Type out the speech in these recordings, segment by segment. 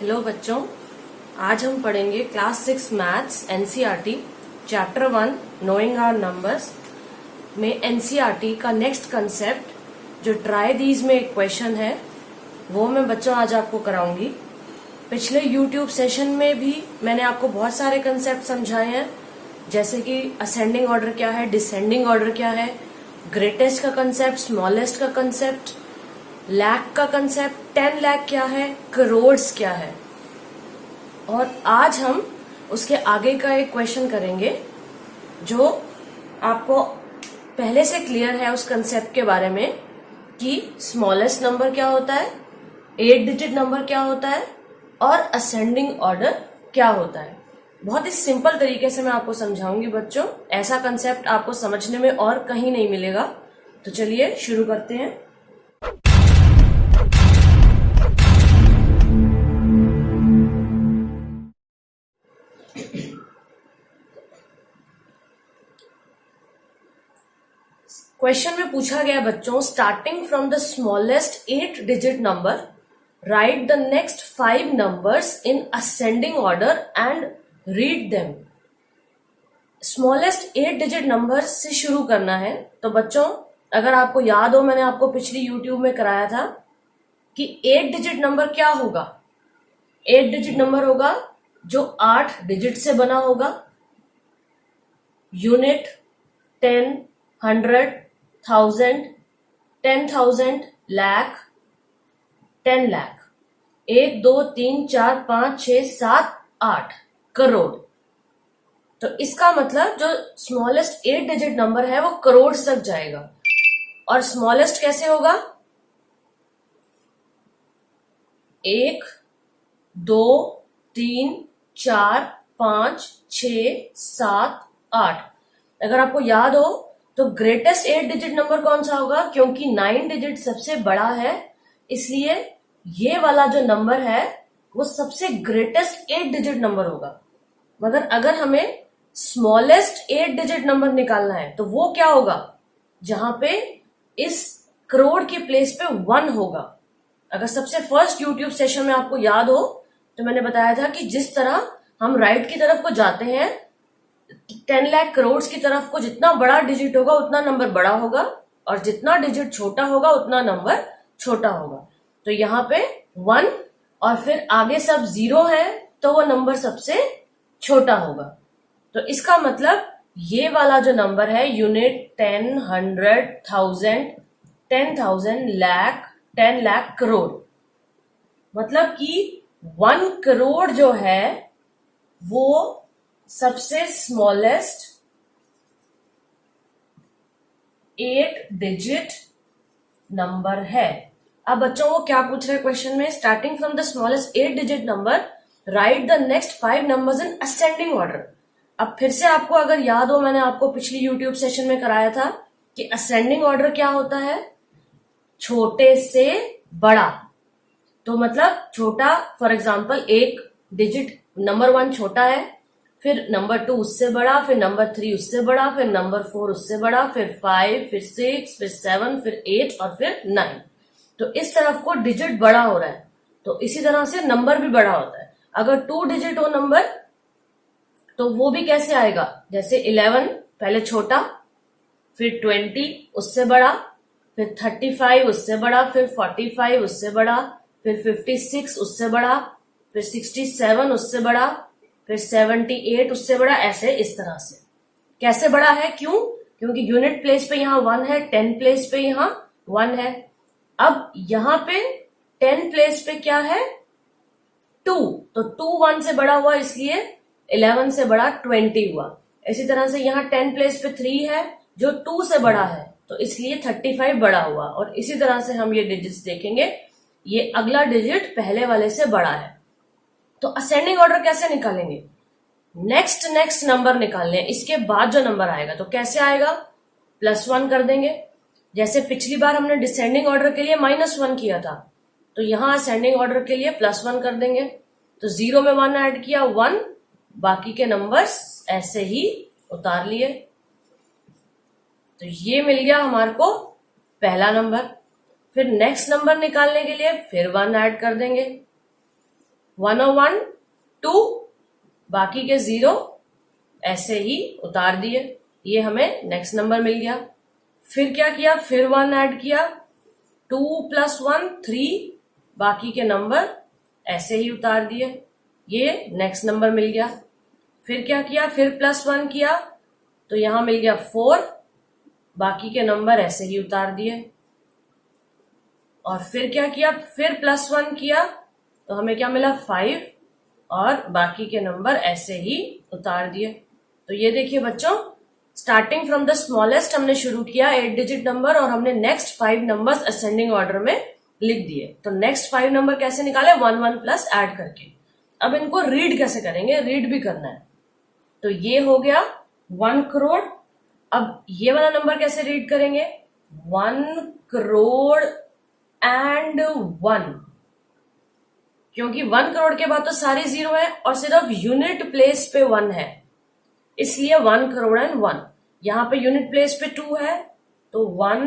Hello बच्चों, आज हम पढ़ेंगे class 6 maths NCERT chapter 1 knowing our numbers में एनसीईआरटी का नेक्स्ट कंसेप्ट जो ट्राई दीज में एक क्वेश्चन है वो मैं बच्चों आज आपको कराऊंगी। पिछले यूट्यूब सेशन में भी मैंने आपको बहुत सारे कंसेप्ट समझाए हैं, जैसे कि असेंडिंग ऑर्डर क्या है, डिसेंडिंग ऑर्डर क्या है, ग्रेटेस्ट का कंसेप्ट, स्मॉलेस्ट का कंसेप्ट, लाख का कंसेप्ट, 10 लाख क्या है, करोड्स क्या है। और आज हम उसके आगे का एक क्वेश्चन करेंगे जो आपको पहले से क्लियर है उस कंसेप्ट के बारे में कि स्मॉलेस्ट नंबर क्या होता है, 8 डिजिट नंबर क्या होता है और असेंडिंग ऑर्डर क्या होता है। बहुत ही सिंपल तरीके से मैं आपको समझाऊंगी बच्चों, ऐसा कंसेप्ट आपको समझने में और कहीं नहीं मिलेगा। तो चलिए शुरू करते हैं। क्वेश्चन में पूछा गया बच्चों, starting from the smallest 8 digit number right the next 5 numbers in ascending order and read them. Smallest 8 digit number से शुरू करना है। तो बच्चों अगर आपको याद हो, मैंने आपको पिछली यूट्यूब में कराया था कि 8 डिजिट नंबर क्या होगा। 8 डिजिट नंबर होगा जो 8 डिजिट से बना होगा। यूनिट, 10, 100, 1000, 10,000, लाख, 10 लाख, 1 2 3 4 5 6 7 8 करोड़। तो इसका मतलब जो स्मॉलेस्ट 8 डिजिट नंबर है वो करोड़ तक जाएगा। और स्मॉलेस्ट कैसे होगा? 1 2 3 4 5 6 7 8। अगर आपको याद हो तो ग्रेटेस्ट 8 डिजिट नंबर कौन सा होगा? क्योंकि 9 डिजिट सबसे बड़ा है, इसलिए ये वाला जो नंबर है वो सबसे ग्रेटेस्ट 8 डिजिट नंबर होगा। मगर अगर हमें स्मॉलेस्ट 8 डिजिट नंबर निकालना है तो वो क्या होगा? जहां पे इस करोड़ के प्लेस पे 1 होगा। अगर सबसे फर्स्ट यूट्यूब सेशन में आपको याद हो तो मैंने बताया था कि जिस तरह हम राइट की तरफ को जाते हैं, 10 लाख करोड़ की तरफ को जितना बड़ा डिजिट होगा उतना नंबर बड़ा होगा, और जितना डिजिट छोटा होगा उतना नंबर छोटा होगा। तो यहाँ पे 1 और फिर आगे सब 0 है तो वो नंबर सबसे छोटा होगा। तो इसका मतलब ये वाला जो नंबर है, यूनिट, 10, 100, 1000, 10,000, लाख, 10 लाख, करोड़, मतलब कि 1 करोड़ जो है वो सबसे स्मॉलेस्ट 8 डिजिट नंबर है। अब बच्चों वो क्या पूछ रहे हैं क्वेश्चन में? Starting from the smallest 8 digit number right the next 5 numbers in ascending order. अब फिर से आपको अगर याद हो, मैंने आपको पिछली यूट्यूब सेशन में कराया था कि असेंडिंग ऑर्डर क्या होता है? छोटे से बड़ा। तो मतलब छोटा, फॉर एग्जाम्पल एक डिजिट नंबर 1 छोटा है, फिर नंबर 2 उससे बड़ा, फिर नंबर 3 उससे बड़ा, फिर नंबर 4 उससे बड़ा, फिर 5, फिर 6, फिर 7, फिर 8 और फिर 9। तो इस तरफ को डिजिट बड़ा हो रहा है, तो इसी तरह से नंबर भी बड़ा होता है। अगर 2 डिजिट हो नंबर तो वो भी कैसे आएगा? जैसे 11 पहले छोटा, फिर 20 उससे बड़ा, फिर 35 उससे बड़ा, फिर 45 उससे बड़ा, फिर 56 उससे बड़ा, फिर 67 उससे बड़ा, फिर 78 उससे बड़ा, ऐसे इस तरह से। कैसे बड़ा है? क्यों? क्योंकि यूनिट प्लेस पे यहाँ 1 है, 10 प्लेस पे यहाँ 1 है। अब यहाँ पे 10 प्लेस पे क्या है? 2, तो 2 1 से बड़ा हुआ, इसलिए 11 से बड़ा 20 हुआ। इसी तरह से यहाँ 10 प्लेस पे 3 है जो 2 से बड़ा है, तो इसलिए 35 बड़ा हुआ। और इसी तरह से हम ये डिजिट्स देखेंगे, ये अगला डिजिट पहले वाले से बड़ा है। तो असेंडिंग ऑर्डर कैसे निकालेंगे? नेक्स्ट नंबर निकालने, इसके बाद जो नंबर आएगा तो कैसे आएगा? +1 कर देंगे। जैसे पिछली बार हमने डिसेंडिंग ऑर्डर के लिए -1 किया था, तो यहां असेंडिंग ऑर्डर के लिए +1 कर देंगे। तो 0 में 1 ऐड किया, 1, बाकी के नंबर्स ऐसे ही उतार लिए। तो ये मिल गया हमारे को पहला नंबर। फिर नेक्स्ट नंबर निकालने के लिए फिर 1 ऐड कर देंगे। 101 2, बाकी के 0 ऐसे ही उतार दिए, ये हमें नेक्स्ट नंबर मिल गया। फिर क्या किया, फिर 1 ऐड किया, 2 + 1 3, बाकी के नंबर ऐसे ही उतार दिए, ये नेक्स्ट नंबर मिल गया। फिर क्या किया, फिर +1 किया तो यहां मिल गया 4, बाकी के नंबर ऐसे ही उतार दिए। और फिर क्या किया, फिर +1 किया तो हमें क्या मिला 5, और बाकी के नंबर ऐसे ही उतार दिए। तो ये देखिए बच्चों, स्टार्टिंग फ्रॉम द स्मॉलेस्ट हमने शुरू किया 8 डिजिट नंबर, और हमने नेक्स्ट 5 नंबर्स असेंडिंग ऑर्डर में लिख दिए। तो नेक्स्ट 5 नंबर कैसे निकाले, 1 1 प्लस ऐड करके। अब इनको रीड कैसे करेंगे, रीड भी करना है। तो ये हो गया 1 करोड़। अब ये वाला नंबर कैसे रीड करेंगे, 1 करोड़ एंड 1, क्योंकि 1 करोड़ के बाद तो सारी 0 है और सिर्फ यूनिट प्लेस पे 1 है, इसलिए 1 करोड़ एंड 1। यहां पे यूनिट प्लेस पे 2 है तो 1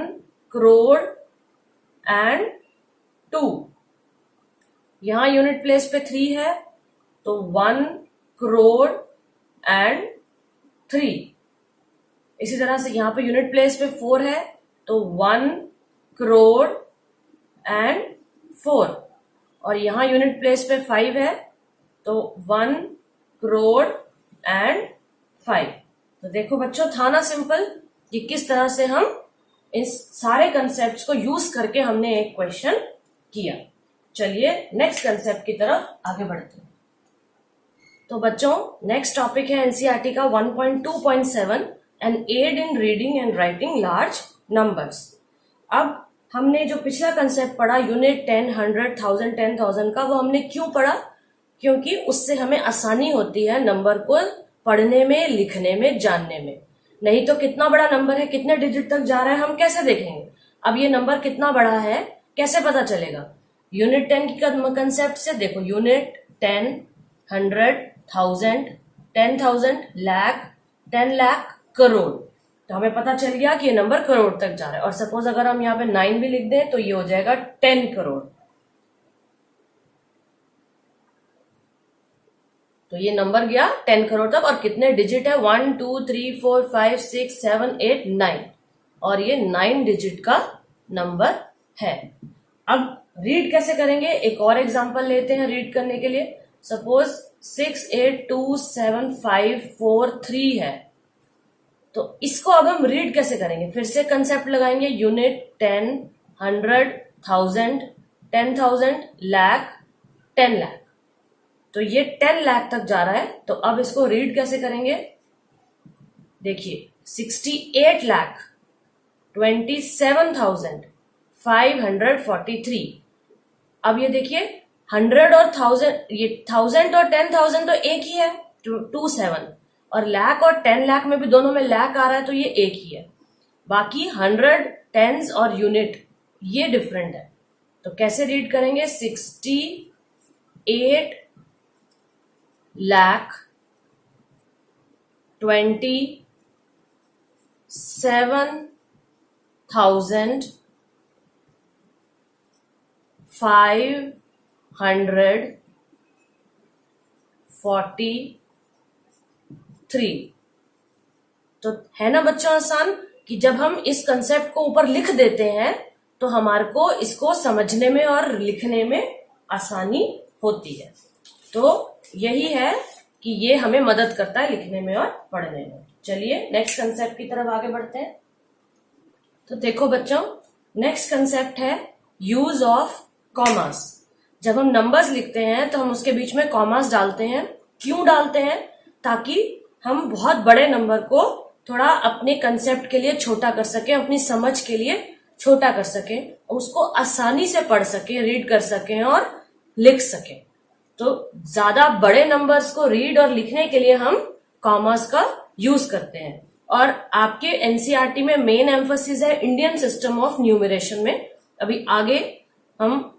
करोड़ एंड 2। यहां यूनिट प्लेस पे 3 है तो 1 करोड़ एंड 3। इसी तरह से यहां पे यूनिट प्लेस पे 4 है तो 1 करोड़ एंड 4, और यहां यूनिट प्लेस पे 5 है तो 1 करोड़ एंड 5। तो देखो बच्चों, था ना सिंपल कि किस तरह से हम इस सारे कंसेप्ट को यूज करके हमने एक क्वेश्चन किया। चलिए नेक्स्ट कंसेप्ट की तरफ आगे बढ़ते हैं। तो बच्चों, नेक्स्ट टॉपिक है एनसीईआरटी का 1.2.7 an aid in reading and writing large numbers. अब हमने जो पिछला कंसेप्ट पढ़ा यूनिट 10, 100, 1000, 10,000 का, वो हमने क्यों पढ़ा, क्योंकि उससे हमें आसानी होती है नंबर को पढ़ने में, लिखने में, जानने में। नहीं तो कितना बड़ा नंबर है, कितने डिजिट तक जा रहा है, हम कैसे देखेंगे। अब ये नंबर कितना बड़ा है कैसे पता चलेगा, यूनिट 10 की कंसेप्ट से देखो, यूनिट 10, 100, 1000, 10,000, लाख, 10 लाख, करोड़। तो हमें पता चल गया कि ये नंबर करोड़ तक जा रहा है। और सपोज अगर हम यहाँ पे 9 भी लिख दें तो ये हो जाएगा 10 करोड़। तो ये नंबर गया 10 करोड़ तक। और कितने डिजिट है, 1 2 3 4 5 6 7 8 9, और ये 9 डिजिट का नंबर है। अब रीड कैसे करेंगे, एक और एग्जांपल लेते हैं रीड करने के लिए। सपोज 6 8 2 7 5 4 3 है, तो इसको अब हम रीड कैसे करेंगे, फिर से कंसेप्ट लगाएंगे, यूनिट 10, 100, 1000, 10,000, लाख, 10 लाख। तो ये 10 लाख तक जा रहा है, तो अब इसको रीड कैसे करेंगे, देखिए 68 लाख 27,543। अब ये देखिए 100 और 1000, ये 1000 और 10,000 तो एक ही है, 27, और लाख और 10 लाख में भी दोनों में लाख आ रहा है तो ये एक ही है। बाकी 100, टेंस और यूनिट ये डिफरेंट है। तो कैसे रीड करेंगे, 68 लाख 27,543। तो है ना बच्चों आसान, कि जब हम इस कंसेप्ट को ऊपर लिख देते हैं तो हमारे को इसको समझने में और लिखने में आसानी होती है। तो यही है कि ये हमें मदद करता है लिखने में और पढ़ने में। चलिए नेक्स्ट कंसेप्ट की तरफ आगे बढ़ते हैं। तो देखो बच्चों, नेक्स्ट कंसेप्ट है यूज ऑफ कॉमास। जब हम नंबर्स लिखते हैं तो हम उसके बीच में कॉमास डालते हैं। क्यों डालते हैं, ताकि हम बहुत बड़े नंबर को थोड़ा अपने कंसेप्ट के लिए छोटा कर सकें, अपनी समझ के लिए छोटा कर सकें, उसको आसानी से पढ़ सकें, रीड कर सकें और लिख सकें। तो ज्यादा बड़े नंबर्स को रीड और लिखने के लिए हम कॉमास का यूज करते हैं। और आपके एनसीईआरटी में मेन एम्फोसिस है इंडियन सिस्टम ऑफ न्यूमरेशन में। अभी आगे हम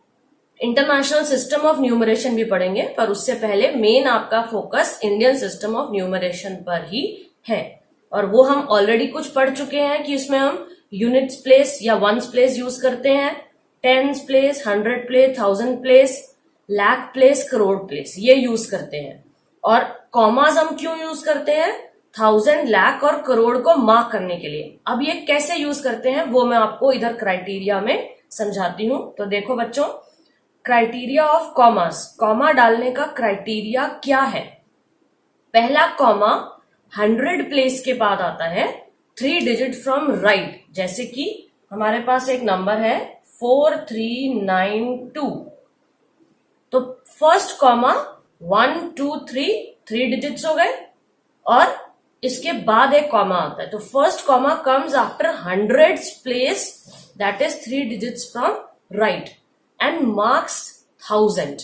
इंटरनेशनल सिस्टम ऑफ न्यूमरेशन भी पढ़ेंगे, पर उससे पहले मेन आपका focus Indian system of numeration पर ही है। और वो हम ऑलरेडी कुछ पढ़ चुके हैं कि उसमें हम यूनिट्स प्लेस या वंस प्लेस यूज करते हैं, tens place, 100 place, 1000 place, lakh place, crore place, ये यूज करते हैं। और कॉमास हम क्यों यूज करते हैं? 1000, लाख और करोड़ को मार्क करने के लिए। अब ये कैसे यूज करते हैं वो मैं आपको इधर क्राइटेरिया में समझाती हूं। तो देखो बच्चों, क्राइटेरिया ऑफ कॉमास, कॉमा डालने का क्राइटेरिया क्या है? पहला कॉमा 100 प्लेस के बाद आता है, 3 डिजिट फ्रॉम राइट। जैसे कि हमारे पास एक नंबर है 4392, तो फर्स्ट कॉमा 1 2 3 डिजिट्स हो गए और इसके बाद एक कॉमा आता है। तो first comma comes after 100 place, that is 3 digits from right and marks 1000।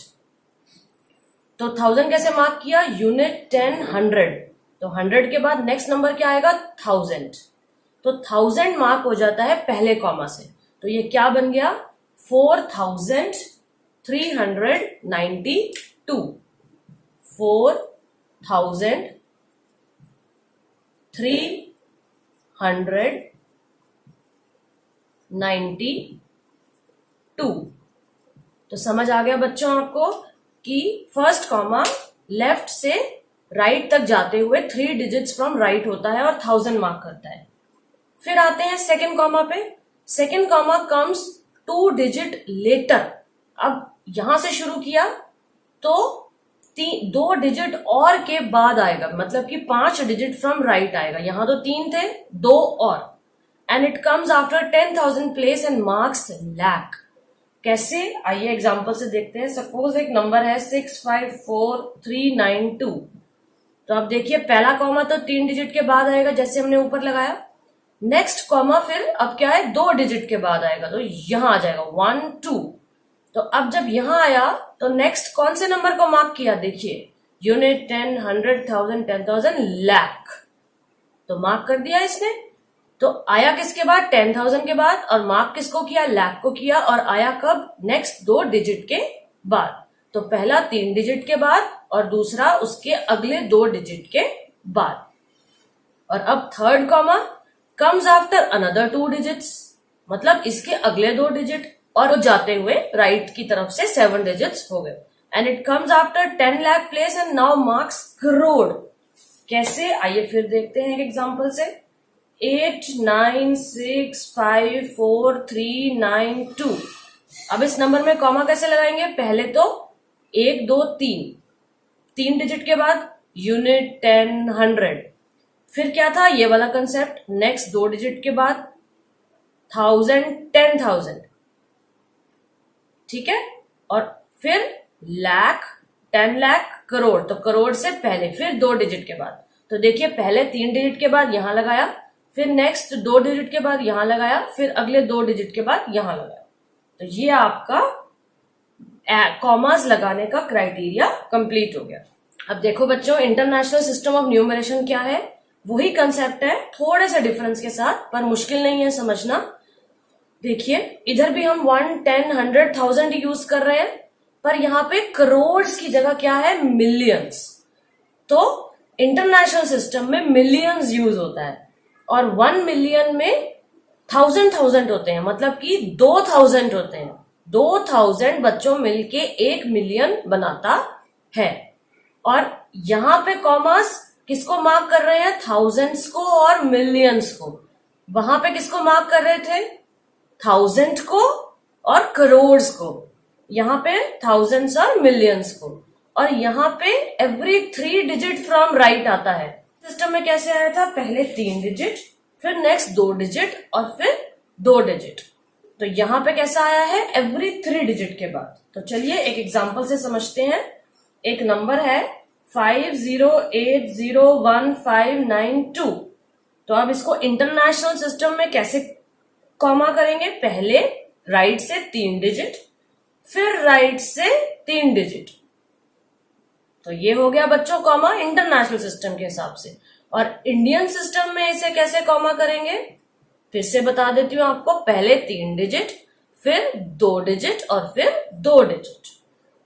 तो 1000 कैसे मार्क किया? यूनिट 10 100, तो 100 के बाद नेक्स्ट नंबर क्या आएगा? 1000। तो 1000 मार्क हो जाता है पहले कॉमा से। तो ये क्या बन गया? 4392, 4392। तो समझ आ गया बच्चों आपको कि फर्स्ट कॉमा लेफ्ट से राइट तक जाते हुए 3 डिजिट्स फ्रॉम राइट होता है और 1000 मार्क करता है। फिर आते हैं सेकेंड कॉमा पे। Second comma comes 2 digit later. अब यहां से शुरू किया तो 2 डिजिट और के बाद आएगा, मतलब कि 5 डिजिट फ्रॉम राइट आएगा। यहां तो 3 थे, 2 और, and it comes after 10,000 place and marks lakh. कैसे? आइए एग्जांपल से देखते हैं। सपोज एक नंबर है 654392। तो अब देखिए पहला कॉमा तो 3 डिजिट के बाद आएगा जैसे हमने ऊपर लगाया। नेक्स्ट कॉमा फिर अब क्या है? 2 डिजिट के बाद आएगा, तो यहां आ जाएगा 1 2। तो अब जब यहां आया तो नेक्स्ट कौन से नंबर को मार्क किया? देखिए यूनिट 10 100 1000 10,000 लाख, तो मार्क कर दिया इसने। तो आया किसके बाद? 10,000 के बाद, और मार्क किसको किया? लाख को किया। और आया कब? नेक्स्ट 2 डिजिट के बाद। तो पहला 3 डिजिट के बाद और दूसरा उसके अगले 2 डिजिट के बाद। और अब third comma comes after another 2 digits, मतलब इसके अगले 2 डिजिट और जाते हुए राइट की तरफ से 7 डिजिट्स हो गए। And it comes after 10 lakh place and now marks crore. कैसे? आइए फिर देखते हैं एक एग्जांपल से। 89654392। अब इस नंबर में कॉमा कैसे लगाएंगे? पहले तो 1 2 3 डिजिट के बाद यूनिट 10 100। फिर क्या था? ये वाला कंसेप्ट। नेक्स्ट 2 डिजिट के बाद 1000 10,000, ठीक है। और फिर लाख 10 लाख करोड़, तो करोड़ से पहले फिर 2 डिजिट के बाद। तो देखिए पहले 3 डिजिट के बाद यहां लगाया, फिर नेक्स्ट 2 डिजिट के बाद यहां लगाया, फिर अगले 2 डिजिट के बाद यहां लगाया। तो ये आपका कॉमास लगाने का क्राइटेरिया कंप्लीट हो गया। अब देखो बच्चों, इंटरनेशनल सिस्टम ऑफ न्यूमरेशन क्या है? वही कंसेप्ट है, थोड़े से डिफरेंस के साथ, पर मुश्किल नहीं है समझना। देखिए इधर भी हम 1 10 100 1000 यूज कर रहे हैं, पर यहाँ पे करोड़ की जगह क्या है? मिलियंस। तो इंटरनेशनल सिस्टम में मिलियंस यूज होता है और 1 मिलियन में 1000 होते हैं, मतलब कि 2000 होते हैं। 2000 बच्चों मिलके 1 मिलियन बनाता है। और यहां पे कॉमास किसको मार्क कर रहे हैं? थाउजेंड्स को और मिलियंस को। वहां पे किसको मार्क कर रहे थे? 1000 को और करोड़ को। यहां पे थाउजेंड्स और मिलियंस को। और यहाँ पे एवरी 3 डिजिट फ्रॉम राइट आता है। सिस्टम में कैसे आया था? पहले 3 डिजिट, फिर नेक्स्ट 2 डिजिट और फिर 2 डिजिट। तो यहाँ पे कैसा आया है? एवरी 3 डिजिट के बाद। तो चलिए एक एग्जांपल से समझते हैं। एक नंबर है 50801592। तो अब इसको इंटरनेशनल सिस्टम में कैसे कॉमा करेंगे? पहले राइट से 3 डिजिट, फिर राइट से 3 डिजिट। तो ये हो गया बच्चों कॉमा इंटरनेशनल सिस्टम के हिसाब से। और इंडियन सिस्टम में इसे कैसे कॉमा करेंगे? फिर से बता देती हूं आपको। पहले 3 डिजिट, फिर 2 डिजिट और फिर 2 डिजिट।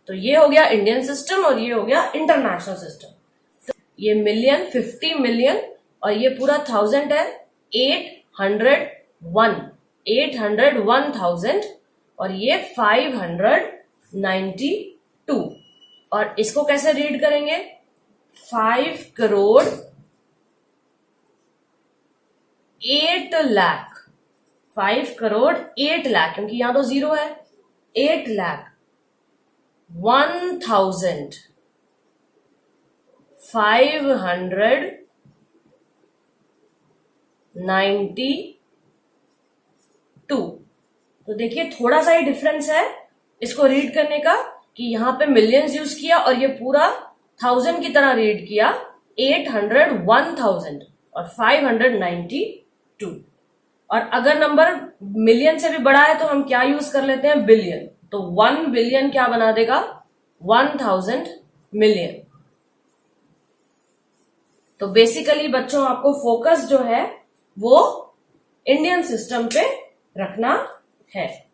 तो ये हो गया इंडियन सिस्टम और ये हो गया इंटरनेशनल सिस्टम। तो ये मिलियन 50 मिलियन और ये पूरा 1000 है 801 1000 और ये 592। 2। और इसको कैसे रीड करेंगे? 5 करोड़ 8 लाख, 5 करोड़ 8 लाख, क्योंकि यहां तो 0 है। 8 लाख 1592। तो देखिए थोड़ा सा ही डिफरेंस है इसको रीड करने का, कि यहां पे मिलियंस यूज किया और ये पूरा 1000 की तरह रीड किया। 800 1000 और 592। और अगर नंबर मिलियन से भी बड़ा है तो हम क्या यूज कर लेते हैं? बिलियन। तो 1 बिलियन क्या बना देगा? 1000 मिलियन। तो बेसिकली बच्चों आपको फोकस जो है वो इंडियन सिस्टम पे रखना है।